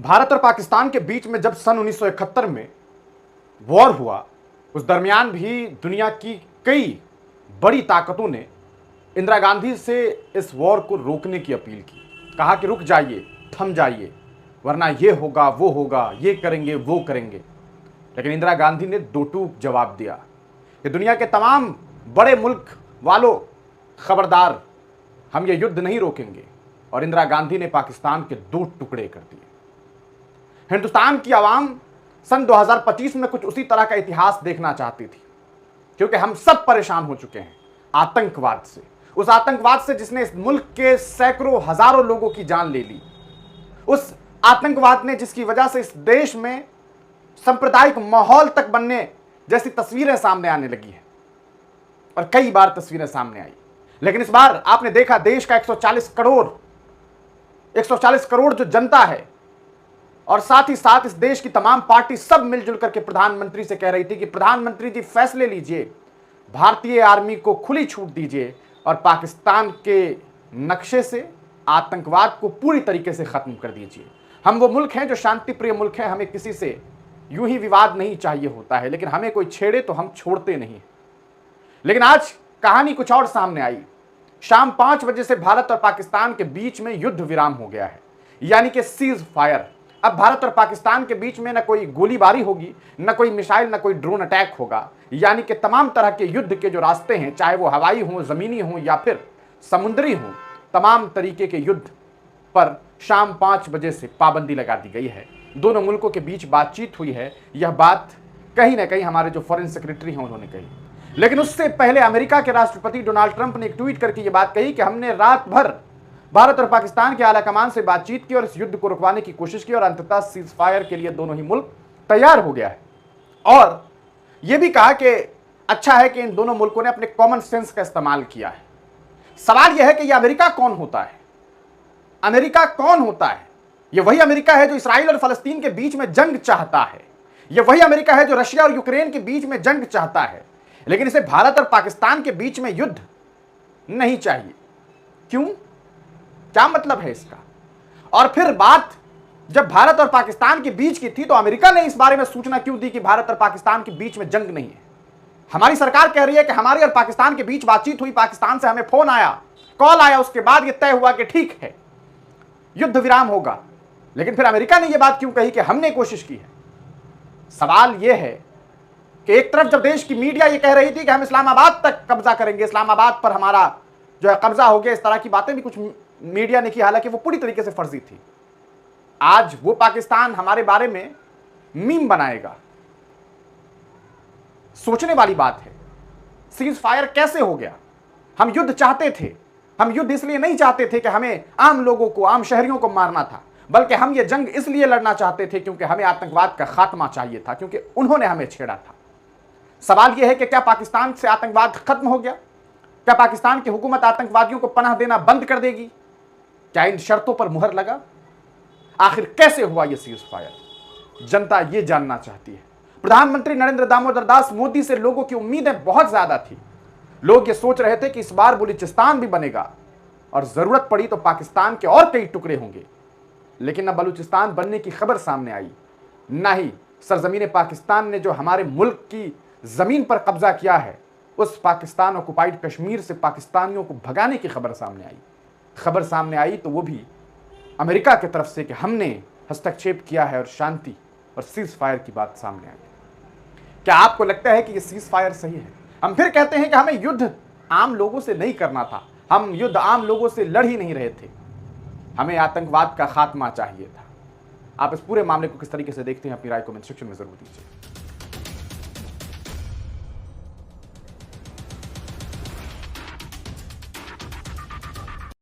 भारत और पाकिस्तान के बीच में जब सन 1971 में वॉर हुआ, उस दरमियान भी दुनिया की कई बड़ी ताकतों ने इंदिरा गांधी से इस वॉर को रोकने की अपील की। कहा कि रुक जाइए, थम जाइए, वरना ये होगा, वो होगा, ये करेंगे, वो करेंगे। लेकिन इंदिरा गांधी ने दो टूक जवाब दिया कि दुनिया के तमाम बड़े मुल्क वालों, खबरदार, हम ये युद्ध नहीं रोकेंगे। और इंदिरा गांधी ने पाकिस्तान के दो टुकड़े कर दिए। हिंदुस्तान की आवाम सन 2025 में कुछ उसी तरह का इतिहास देखना चाहती थी, क्योंकि हम सब परेशान हो चुके हैं आतंकवाद से। उस आतंकवाद से जिसने इस मुल्क के सैकड़ों हजारों लोगों की जान ले ली। उस आतंकवाद ने जिसकी वजह से इस देश में सांप्रदायिक माहौल तक बनने जैसी तस्वीरें सामने आने लगी हैं, और कई बार तस्वीरें सामने आई। लेकिन इस बार आपने देखा देश का 140 करोड़ जो जनता है, और साथ ही साथ इस देश की तमाम पार्टी सब मिलजुल करके प्रधानमंत्री से कह रही थी कि प्रधानमंत्री जी फैसले लीजिए, भारतीय आर्मी को खुली छूट दीजिए और पाकिस्तान के नक्शे से आतंकवाद को पूरी तरीके से खत्म कर दीजिए। हम वो मुल्क हैं जो शांति प्रिय मुल्क हैं, हमें किसी से यूं ही विवाद नहीं चाहिए होता है, लेकिन हमें कोई छेड़े तो हम छोड़ते नहीं। लेकिन आज कहानी कुछ और सामने आई। शाम 5 बजे से भारत और पाकिस्तान के बीच में युद्ध विराम हो गया है, यानी कि सीज फायर। अब भारत और पाकिस्तान के बीच में न कोई गोलीबारी होगी, न कोई मिसाइल, न कोई ड्रोन अटैक होगा, यानी कि तमाम तरह के युद्ध के जो रास्ते हैं, चाहे वो हवाई हों, जमीनी हों या फिर समुद्री हों, तमाम तरीके के युद्ध पर शाम 5 बजे से पाबंदी लगा दी गई है। दोनों मुल्कों के बीच बातचीत हुई है, यह बात कहीं ना कहीं हमारे जो फॉरेन सेक्रेटरी हैं उन्होंने कही। लेकिन उससे पहले अमेरिका के राष्ट्रपति डोनाल्ड ट्रंप ने एक ट्वीट करके यह बात कही कि हमने रात भर भारत और पाकिस्तान के आला कमान से बातचीत की और इस युद्ध को रुकवाने की कोशिश की, और अंततः सीज फायर के लिए दोनों ही मुल्क तैयार हो गया है। और यह भी कहा कि अच्छा है कि इन दोनों मुल्कों ने अपने कॉमन सेंस का इस्तेमाल किया है। सवाल यह है कि यह अमेरिका कौन होता है? अमेरिका कौन होता है? यह वही अमेरिका है जो इसराइल और फलस्तीन के बीच में जंग चाहता है। यह वही अमेरिका है जो रशिया और यूक्रेन के बीच में जंग चाहता है। लेकिन इसे भारत और पाकिस्तान के बीच में युद्ध नहीं चाहिए। क्यों? क्या मतलब है इसका? और फिर बात जब भारत और पाकिस्तान के बीच की थी तो अमेरिका ने इस बारे में सूचना क्यों दी कि भारत और पाकिस्तान के बीच में जंग नहीं है? हमारी सरकार कह रही है कि हमारी और पाकिस्तान के बीच बातचीत हुई, पाकिस्तान से हमें फोन आया, कॉल आया, उसके बाद यह तय हुआ कि ठीक है युद्ध विराम होगा। लेकिन फिर अमेरिका ने यह बात क्यों कही कि हमने कोशिश की है? सवाल यह है कि एक तरफ जब देश की मीडिया यह कह रही थी कि हम इस्लामाबाद तक कब्जा करेंगे, इस्लामाबाद पर हमारा जो है कब्जा हो गया, इस तरह की बातें भी कुछ मीडिया ने की, हालांकि वो पूरी तरीके से फर्जी थी। आज वो पाकिस्तान हमारे बारे में मीम बनाएगा। सोचने वाली बात है, सीज फायर कैसे हो गया? हम युद्ध चाहते थे। हम युद्ध इसलिए नहीं चाहते थे कि हमें आम लोगों को, आम शहरियों को मारना था, बल्कि हम ये जंग इसलिए लड़ना चाहते थे क्योंकि हमें आतंकवाद का खात्मा चाहिए था, क्योंकि उन्होंने हमें छेड़ा था। सवाल यह है कि क्या पाकिस्तान से आतंकवाद खत्म हो गया? क्या पाकिस्तान की हुकूमत आतंकवादियों को पनाह देना बंद कर देगी? क्या इन शर्तों पर मुहर लगा? आखिर कैसे हुआ यह सीज फायर? जनता यह जानना चाहती है। प्रधानमंत्री नरेंद्र दामोदर दास मोदी से लोगों की उम्मीदें बहुत ज्यादा थी। लोग ये सोच रहे थे कि इस बार बलूचिस्तान भी बनेगा और जरूरत पड़ी तो पाकिस्तान के और कई टुकड़े होंगे। लेकिन न बलूचिस्तान बनने की खबर सामने आई, न ही सरजमीन पाकिस्तान ने जो हमारे मुल्क की जमीन पर कब्जा किया है, उस पाकिस्तान ऑक्युपाइड कश्मीर से पाकिस्तानियों को भगाने की खबर सामने आई। खबर सामने आई तो वो भी अमेरिका की तरफ से कि हमने हस्तक्षेप किया है और शांति और सीज फायर की बात सामने आई। क्या आपको लगता है कि ये सीज फायर सही है? हम फिर कहते हैं कि हमें युद्ध आम लोगों से नहीं करना था, हम युद्ध आम लोगों से लड़ ही नहीं रहे थे, हमें आतंकवाद का खात्मा चाहिए था। आप इस पूरे मामले को किस तरीके से देखते हैं? अपनी राय कमेंट सेक्शन में जरूर दीजिए।